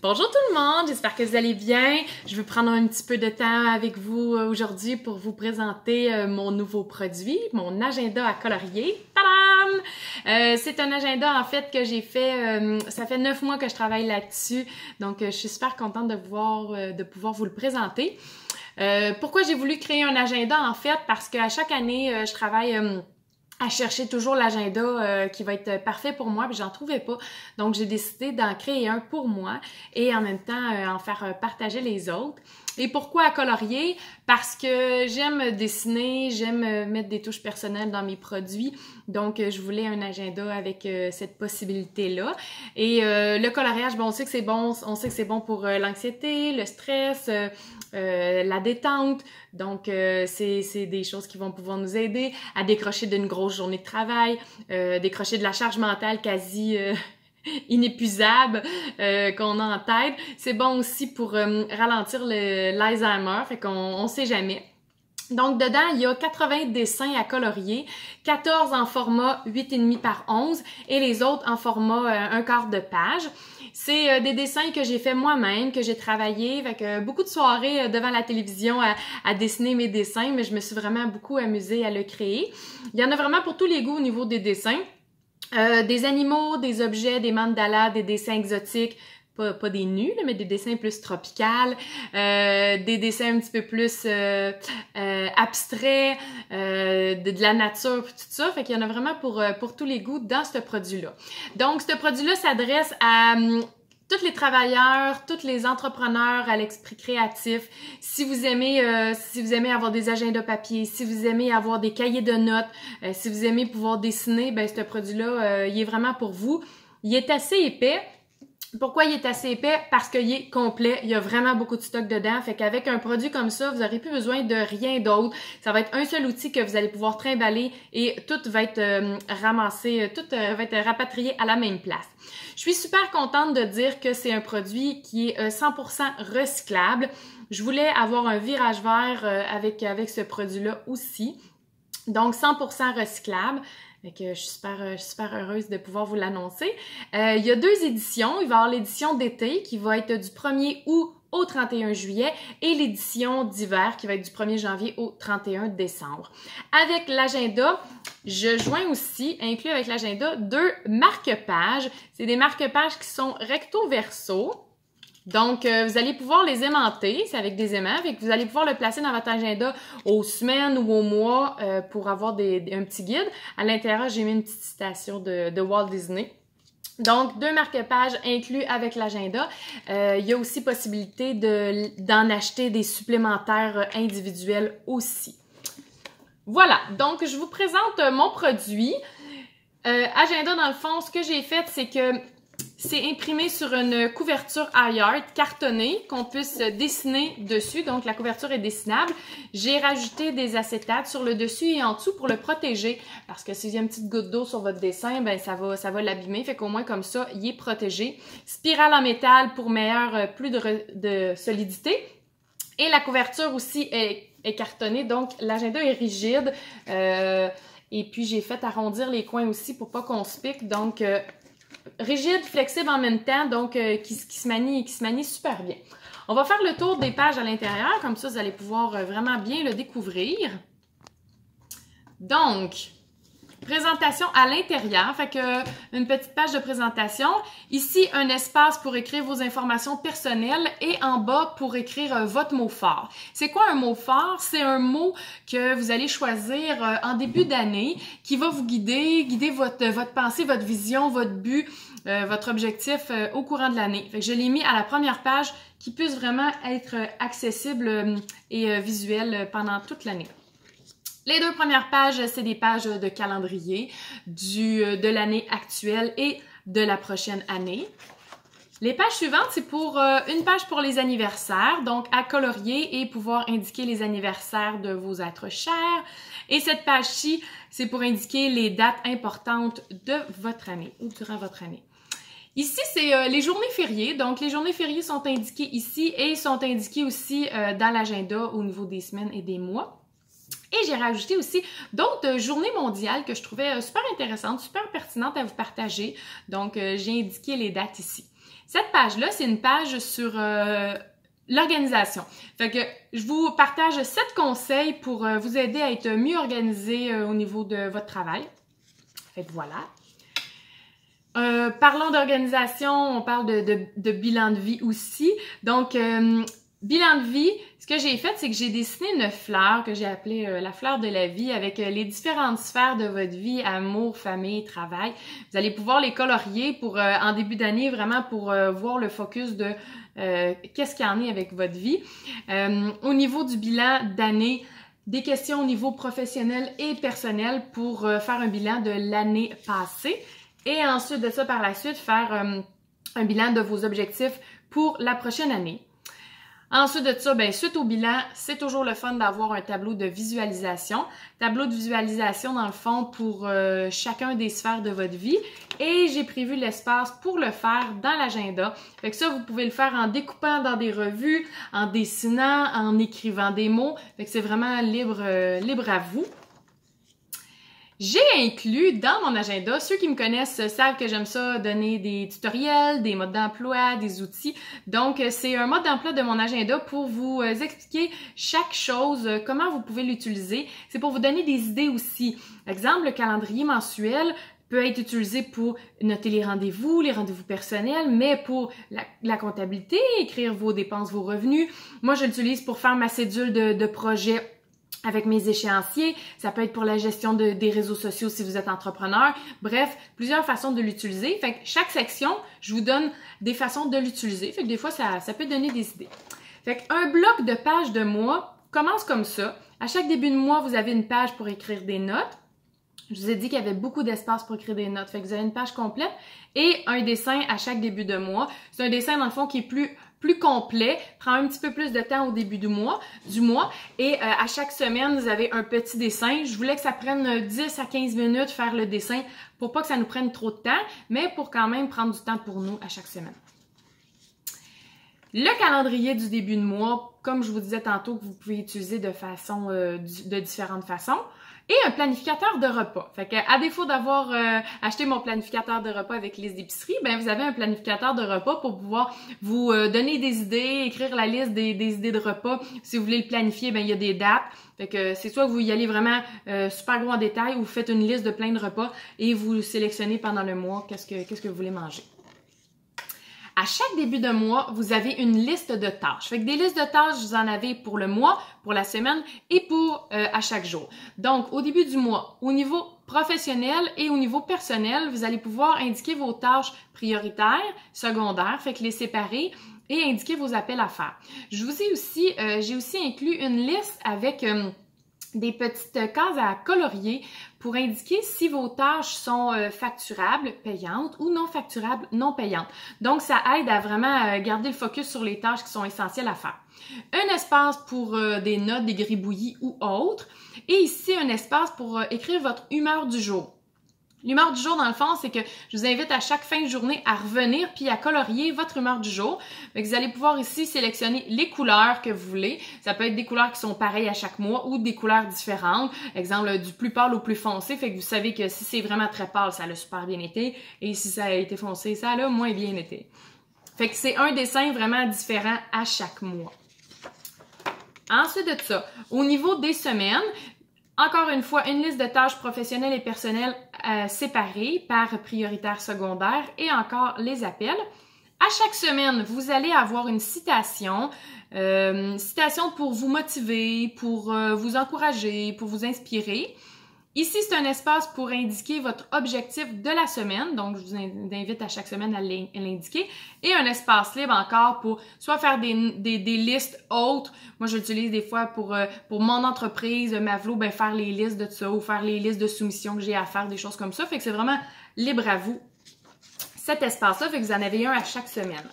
Bonjour tout le monde, j'espère que vous allez bien. Je veux prendre un petit peu de temps avec vous aujourd'hui pour vous présenter mon nouveau produit, mon agenda à colorier. Tadam! C'est un agenda en fait que j'ai fait, ça fait 9 mois que je travaille là-dessus, donc je suis super contente de pouvoir vous le présenter. Pourquoi j'ai voulu créer un agenda en fait? Parce qu'à chaque année, je travaille à chercher toujours l'agenda qui va être parfait pour moi, puis j'en trouvais pas. Donc, j'ai décidé d'en créer un pour moi et en même temps en faire partager les autres. Et pourquoi à colorier? Parce que j'aime dessiner, j'aime mettre des touches personnelles dans mes produits. Donc, je voulais un agenda avec cette possibilité-là. Et le coloriage, bon, on sait que c'est bon pour l'anxiété, le stress, la détente. Donc, c'est des choses qui vont pouvoir nous aider à décrocher d'une grosse journée de travail, décrocher de la charge mentale quasi inépuisable qu'on a en tête. C'est bon aussi pour ralentir l'Alzheimer, fait qu'on sait jamais. Donc, dedans, il y a 80 dessins à colorier, 14 en format 8,5 par 11 et les autres en format un quart de page. C'est des dessins que j'ai fait moi-même, que j'ai travaillé, fait que beaucoup de soirées devant la télévision à dessiner mes dessins, mais je me suis vraiment beaucoup amusée à le créer. Il y en a vraiment pour tous les goûts au niveau des dessins. Des animaux, des objets, des mandalas, des dessins exotiques, pas des nus, là, mais des dessins plus tropicales, des dessins un petit peu plus abstraits, de la nature, tout ça. Fait qu'il y en a vraiment pour tous les goûts dans ce produit-là. Donc, ce produit-là s'adresse à tous les travailleurs, tous les entrepreneurs à l'esprit créatif. Si vous aimez avoir des agendas papier, si vous aimez avoir des cahiers de notes, si vous aimez pouvoir dessiner, ben ce produit-là, il est vraiment pour vous. Il est assez épais. Pourquoi il est assez épais? Parce qu'il est complet. Il y a vraiment beaucoup de stock dedans. Fait qu'avec un produit comme ça, vous n'aurez plus besoin de rien d'autre. Ça va être un seul outil que vous allez pouvoir trimballer et tout va être ramassé, tout va être rapatrié à la même place. Je suis super contente de dire que c'est un produit qui est 100% recyclable. Je voulais avoir un virage vert avec ce produit-là aussi. Donc 100% recyclable. Fait que je suis super heureuse de pouvoir vous l'annoncer. Il y a deux éditions. Il va y avoir l'édition d'été qui va être du 1er août au 31 juillet et l'édition d'hiver qui va être du 1er janvier au 31 décembre. Avec l'agenda, je joins aussi, inclus avec l'agenda, deux marque-pages. C'est des marque-pages qui sont recto-verso. Donc, vous allez pouvoir les aimanter, c'est avec des aimants, fait que vous allez pouvoir le placer dans votre agenda aux semaines ou aux mois pour avoir un petit guide. À l'intérieur, j'ai mis une petite citation de Walt Disney. Donc, deux marque-pages inclus avec l'agenda. Il y a aussi possibilité d'en acheter des supplémentaires individuels aussi. Voilà, donc je vous présente mon produit. Agenda, dans le fond, ce que j'ai fait, c'est que c'est imprimé sur une couverture iArt cartonnée qu'on puisse dessiner dessus. Donc, la couverture est dessinable. J'ai rajouté des acétates sur le dessus et en dessous pour le protéger. Parce que s'il y a une petite goutte d'eau sur votre dessin, ben ça va l'abîmer. Fait qu'au moins, comme ça, il est protégé. Spirale en métal pour plus de solidité. Et la couverture aussi est cartonnée. Donc, l'agenda est rigide. Et puis, j'ai fait arrondir les coins aussi pour pas qu'on se pique. Donc, rigide, flexible en même temps, donc qui se manie super bien. On va faire le tour des pages à l'intérieur, comme ça vous allez pouvoir vraiment bien le découvrir. Donc, présentation à l'intérieur, fait que une petite page de présentation. Ici, un espace pour écrire vos informations personnelles et en bas pour écrire votre mot fort. C'est quoi un mot fort? C'est un mot que vous allez choisir en début d'année qui va vous guider votre pensée, votre vision, votre but, votre objectif au courant de l'année. Fait que je l'ai mis à la première page qui puisse vraiment être accessible et visuel pendant toute l'année. Les deux premières pages, c'est des pages de calendrier de l'année actuelle et de la prochaine année. Les pages suivantes, c'est pour une page pour les anniversaires, donc à colorier et pouvoir indiquer les anniversaires de vos êtres chers. Et cette page-ci, c'est pour indiquer les dates importantes de votre année ou durant votre année. Ici, c'est les journées fériées. Donc, les journées fériées sont indiquées ici et sont indiquées aussi dans l'agenda au niveau des semaines et des mois. Et j'ai rajouté aussi d'autres journées mondiales que je trouvais super intéressantes, super pertinentes à vous partager. Donc, j'ai indiqué les dates ici. Cette page-là, c'est une page sur l'organisation. Fait que je vous partage 7 conseils pour vous aider à être mieux organisé au niveau de votre travail. Fait que voilà. Parlons d'organisation, on parle de bilan de vie aussi. Donc, bilan de vie, ce que j'ai fait, c'est que j'ai dessiné une fleur que j'ai appelée la fleur de la vie avec les différentes sphères de votre vie, amour, famille, travail. Vous allez pouvoir les colorier pour en début d'année, vraiment pour voir le focus de qu'est-ce qu'il y en est avec votre vie. Au niveau du bilan d'année, des questions au niveau professionnel et personnel pour faire un bilan de l'année passée. Et ensuite de ça, par la suite, faire un bilan de vos objectifs pour la prochaine année. Ensuite de ça, ben, suite au bilan, c'est toujours le fun d'avoir un tableau de visualisation. Tableau de visualisation, dans le fond, pour chacun des sphères de votre vie. Et j'ai prévu l'espace pour le faire dans l'agenda. Fait que ça, vous pouvez le faire en découpant dans des revues, en dessinant, en écrivant des mots. Fait que c'est vraiment libre à vous. J'ai inclus dans mon agenda, ceux qui me connaissent savent que j'aime ça donner des tutoriels, des modes d'emploi, des outils. Donc, c'est un mode d'emploi de mon agenda pour vous expliquer chaque chose, comment vous pouvez l'utiliser. C'est pour vous donner des idées aussi. Exemple, le calendrier mensuel peut être utilisé pour noter les rendez-vous personnels, mais pour la comptabilité, écrire vos dépenses, vos revenus. Moi, je l'utilise pour faire ma cédule de projet avec mes échéanciers, ça peut être pour la gestion des réseaux sociaux si vous êtes entrepreneur. Bref, plusieurs façons de l'utiliser. Fait que chaque section, je vous donne des façons de l'utiliser. Fait que des fois, ça peut donner des idées. Fait qu'un bloc de pages de mois commence comme ça. À chaque début de mois, vous avez une page pour écrire des notes. Je vous ai dit qu'il y avait beaucoup d'espace pour écrire des notes. Fait que vous avez une page complète et un dessin à chaque début de mois. C'est un dessin, dans le fond, qui est plus complet, prend un petit peu plus de temps au début du mois, et à chaque semaine, vous avez un petit dessin. Je voulais que ça prenne 10 à 15 minutes faire le dessin pour pas que ça nous prenne trop de temps, mais pour quand même prendre du temps pour nous à chaque semaine. Le calendrier du début de mois, comme je vous disais tantôt, que vous pouvez utiliser de différentes façons. Et un planificateur de repas. Fait que, à défaut d'avoir acheté mon planificateur de repas avec liste d'épicerie, ben vous avez un planificateur de repas pour pouvoir vous donner des idées, écrire la liste des idées de repas. Si vous voulez le planifier, ben il y a des dates. Fait que c'est soit que vous y allez vraiment super gros en détail ou vous faites une liste de plein de repas et vous sélectionnez pendant le mois qu'est-ce que vous voulez manger. À chaque début de mois, vous avez une liste de tâches. Fait que des listes de tâches, vous en avez pour le mois, pour la semaine et pour à chaque jour. Donc, au début du mois, au niveau professionnel et au niveau personnel, vous allez pouvoir indiquer vos tâches prioritaires, secondaires, fait que les séparer et indiquer vos appels à faire. J'ai aussi inclus une liste avec des petites cases à colorier pour indiquer si vos tâches sont facturables, payantes ou non facturables, non payantes. Donc, ça aide à vraiment garder le focus sur les tâches qui sont essentielles à faire. Un espace pour des notes, des gribouillis ou autres. Et ici, un espace pour écrire votre humeur du jour. L'humeur du jour, dans le fond, c'est que je vous invite à chaque fin de journée à revenir puis à colorier votre humeur du jour. Donc, vous allez pouvoir ici sélectionner les couleurs que vous voulez. Ça peut être des couleurs qui sont pareilles à chaque mois ou des couleurs différentes. Exemple, du plus pâle au plus foncé. Fait que vous savez que si c'est vraiment très pâle, ça a super bien été. Et si ça a été foncé, ça a moins bien été. Fait que c'est un dessin vraiment différent à chaque mois. Ensuite de ça, au niveau des semaines, encore une fois, une liste de tâches professionnelles et personnelles séparées par prioritaire secondaire et encore les appels. À chaque semaine, vous allez avoir une citation pour vous motiver, pour vous encourager, pour vous inspirer. Ici, c'est un espace pour indiquer votre objectif de la semaine. Donc, je vous invite à chaque semaine à l'indiquer. Et un espace libre encore pour soit faire des listes autres. Moi, j'utilise des fois pour mon entreprise, Mavlo, ben faire les listes de ça ou faire les listes de soumissions que j'ai à faire, des choses comme ça. Fait que c'est vraiment libre à vous, cet espace-là. Fait que vous en avez un à chaque semaine.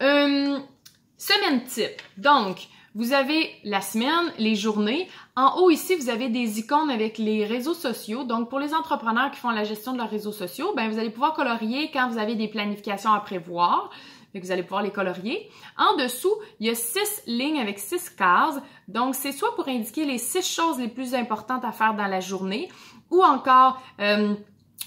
Semaine type. Donc, vous avez la semaine, les journées. En haut ici, vous avez des icônes avec les réseaux sociaux. Donc, pour les entrepreneurs qui font la gestion de leurs réseaux sociaux, ben vous allez pouvoir colorier quand vous avez des planifications à prévoir. Donc, vous allez pouvoir les colorier. En dessous, il y a 6 lignes avec 6 cases. Donc, c'est soit pour indiquer les 6 choses les plus importantes à faire dans la journée ou encore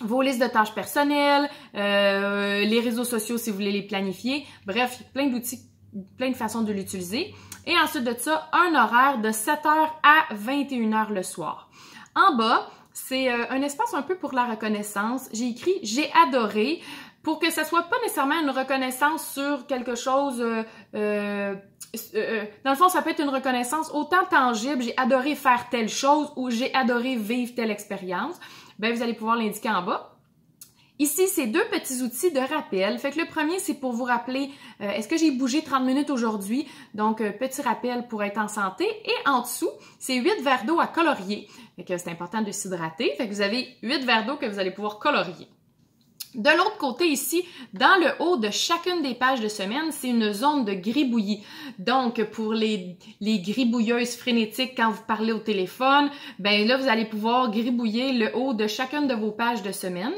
vos listes de tâches personnelles, les réseaux sociaux si vous voulez les planifier. Bref, plein d'outils, plein de façons de l'utiliser. Et ensuite de ça, un horaire de 7h à 21h le soir. En bas, c'est un espace un peu pour la reconnaissance. J'ai écrit « J'ai adoré » pour que ça soit pas nécessairement une reconnaissance sur quelque chose... dans le fond, ça peut être une reconnaissance autant tangible, j'ai adoré faire telle chose ou j'ai adoré vivre telle expérience. Ben, vous allez pouvoir l'indiquer en bas. Ici, c'est deux petits outils de rappel. Fait que le premier, c'est pour vous rappeler, est-ce que j'ai bougé 30 minutes aujourd'hui? Donc, petit rappel pour être en santé. Et en dessous, c'est 8 verres d'eau à colorier. Fait que c'est important de s'hydrater. Fait que vous avez 8 verres d'eau que vous allez pouvoir colorier. De l'autre côté ici, dans le haut de chacune des pages de semaine, c'est une zone de gribouillis. Donc, pour les gribouilleuses frénétiques quand vous parlez au téléphone, ben là, vous allez pouvoir gribouiller le haut de chacune de vos pages de semaine.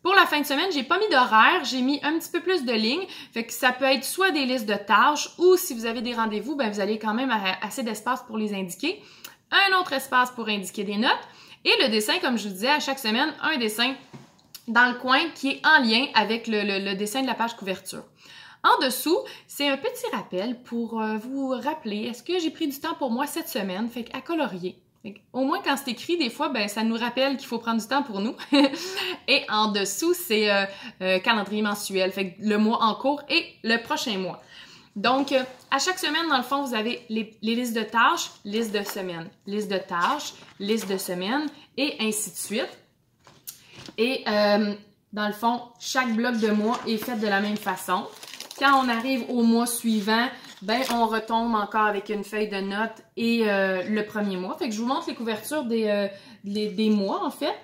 Pour la fin de semaine, j'ai pas mis d'horaire, j'ai mis un petit peu plus de lignes. Fait que ça peut être soit des listes de tâches ou si vous avez des rendez-vous, ben vous avez quand même assez d'espace pour les indiquer. Un autre espace pour indiquer des notes. Et le dessin, comme je vous disais, à chaque semaine, un dessin dans le coin qui est en lien avec le dessin de la page couverture. En dessous, c'est un petit rappel pour vous rappeler, est-ce que j'ai pris du temps pour moi cette semaine? Fait qu'à colorier. Au moins, quand c'est écrit, des fois, ben, ça nous rappelle qu'il faut prendre du temps pour nous. Et en dessous, c'est calendrier mensuel, fait que le mois en cours et le prochain mois. Donc, à chaque semaine, dans le fond, vous avez les listes de tâches, liste de semaine, liste de tâches, liste de semaine, et ainsi de suite. Et dans le fond, chaque bloc de mois est fait de la même façon. Quand on arrive au mois suivant, ben on retombe encore avec une feuille de notes et le premier mois. Fait que je vous montre les couvertures des mois, en fait.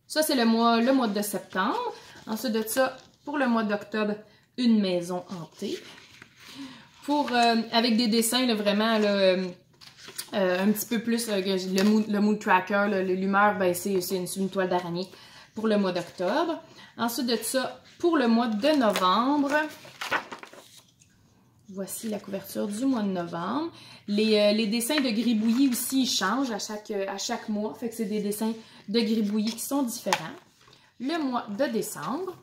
Ça, c'est le mois de septembre. Ensuite de ça, pour le mois d'octobre, une maison hantée. Avec des dessins, là, vraiment, là, un petit peu plus, le mood tracker, l'humeur, ben, c'est une toile d'araignée pour le mois d'octobre. Ensuite de ça, pour le mois de novembre, voici la couverture du mois de novembre. Les dessins de gribouillis aussi ils changent à chaque mois. Fait que c'est des dessins de gribouillis qui sont différents. Le mois de décembre.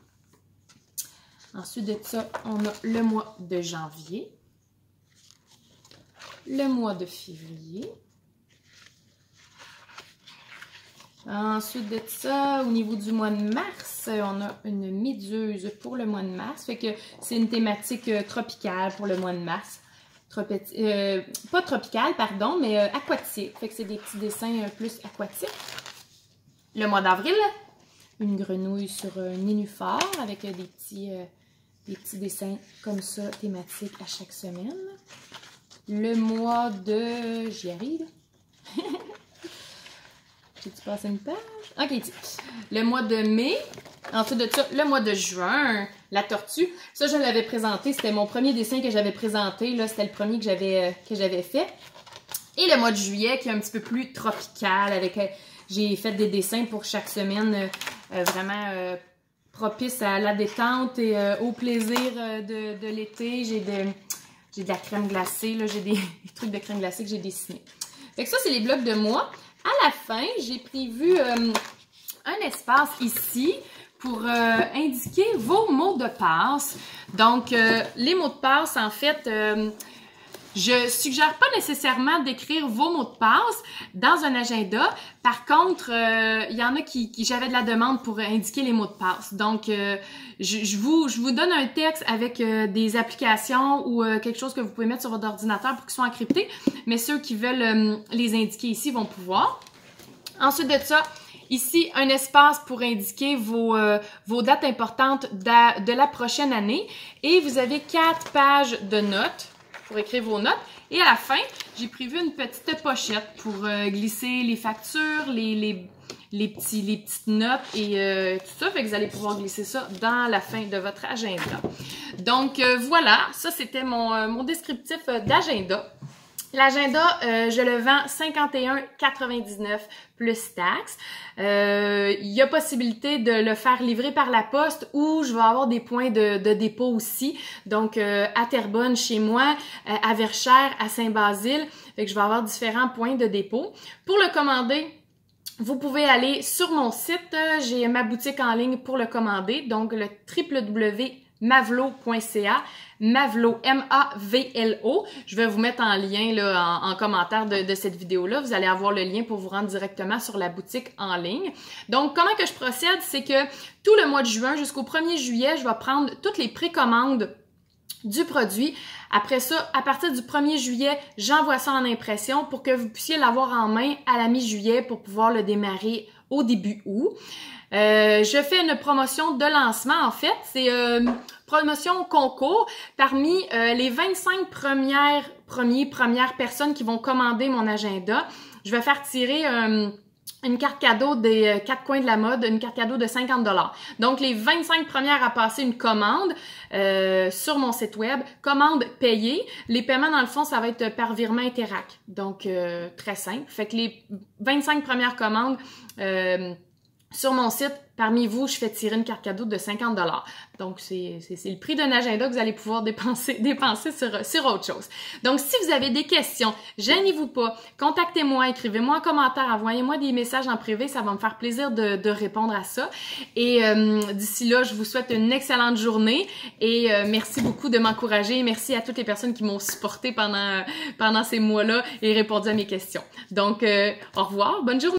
Ensuite de ça, on a le mois de janvier. Le mois de février. Ensuite de ça, au niveau du mois de mars, on a une méduse pour le mois de mars. Fait que c'est une thématique tropicale pour le mois de mars. Pas tropicale, pardon, mais aquatique. Fait que c'est des petits dessins plus aquatiques. Le mois d'avril, une grenouille sur un nénuphar avec des petits dessins comme ça, thématiques à chaque semaine. Le mois de... J'y arrive. J'ai-tu passé une page? OK, le mois de mai. Ensuite de ça, le mois de juin, la tortue. Ça, je l'avais présenté. C'était mon premier dessin que j'avais présenté. Là, c'était le premier que j'avais fait. Et le mois de juillet, qui est un petit peu plus tropical. J'ai fait des dessins pour chaque semaine vraiment propices à la détente et au plaisir de l'été. J'ai de la crème glacée. J'ai des trucs de crème glacée que j'ai dessinés. Fait que ça, c'est les blocs de mois. À la fin, j'ai prévu un espace ici pour indiquer vos mots de passe. Donc, les mots de passe, en fait, je suggère pas nécessairement d'écrire vos mots de passe dans un agenda. Par contre, il y en a qui j'avais de la demande pour indiquer les mots de passe. Donc, je vous donne un texte avec des applications ou quelque chose que vous pouvez mettre sur votre ordinateur pour qu'ils soient encryptés. Mais ceux qui veulent les indiquer ici vont pouvoir. Ensuite de ça, ici, un espace pour indiquer vos dates importantes de la prochaine année. Et vous avez 4 pages de notes pour écrire vos notes. Et à la fin, j'ai prévu une petite pochette pour glisser les factures, les petites notes et tout ça. Fait que vous allez pouvoir glisser ça dans la fin de votre agenda. Donc voilà, ça c'était mon descriptif d'agenda. L'agenda, je le vends 51,99 plus taxes. Il y a possibilité de le faire livrer par la poste ou je vais avoir des points de dépôt aussi. Donc, à Terrebonne, chez moi, à Verchères, à Saint-Basile. Fait que je vais avoir différents points de dépôt. Pour le commander, vous pouvez aller sur mon site, j'ai ma boutique en ligne pour le commander, donc le www.mavlo.ca, Mavlo, M-A-V-L-O. Je vais vous mettre en lien là, en commentaire de cette vidéo-là. Vous allez avoir le lien pour vous rendre directement sur la boutique en ligne. Donc, comment que je procède? C'est que tout le mois de juin jusqu'au 1er juillet, je vais prendre toutes les précommandes du produit. Après ça, à partir du 1er juillet, j'envoie ça en impression pour que vous puissiez l'avoir en main à la mi-juillet pour pouvoir le démarrer au début août. Je fais une promotion de lancement, en fait. C'est promotion concours. Parmi les 25 premières personnes qui vont commander mon agenda, je vais faire tirer une carte cadeau des 4 coins de la mode, une carte cadeau de 50 $. Donc, les 25 premières à passer une commande sur mon site web, commande payée. Les paiements, dans le fond, ça va être par virement Interac. Donc, très simple. Fait que les 25 premières commandes sur mon site, parmi vous, je fais tirer une carte cadeau de 50 $. Donc, c'est le prix d'un agenda que vous allez pouvoir dépenser sur autre chose. Donc, si vous avez des questions, gênez-vous pas, contactez-moi, écrivez-moi en commentaire, envoyez-moi des messages en privé, ça va me faire plaisir de répondre à ça. Et d'ici là, je vous souhaite une excellente journée et merci beaucoup de m'encourager. Merci à toutes les personnes qui m'ont supporté pendant ces mois-là et répondu à mes questions. Donc, au revoir, bonne journée!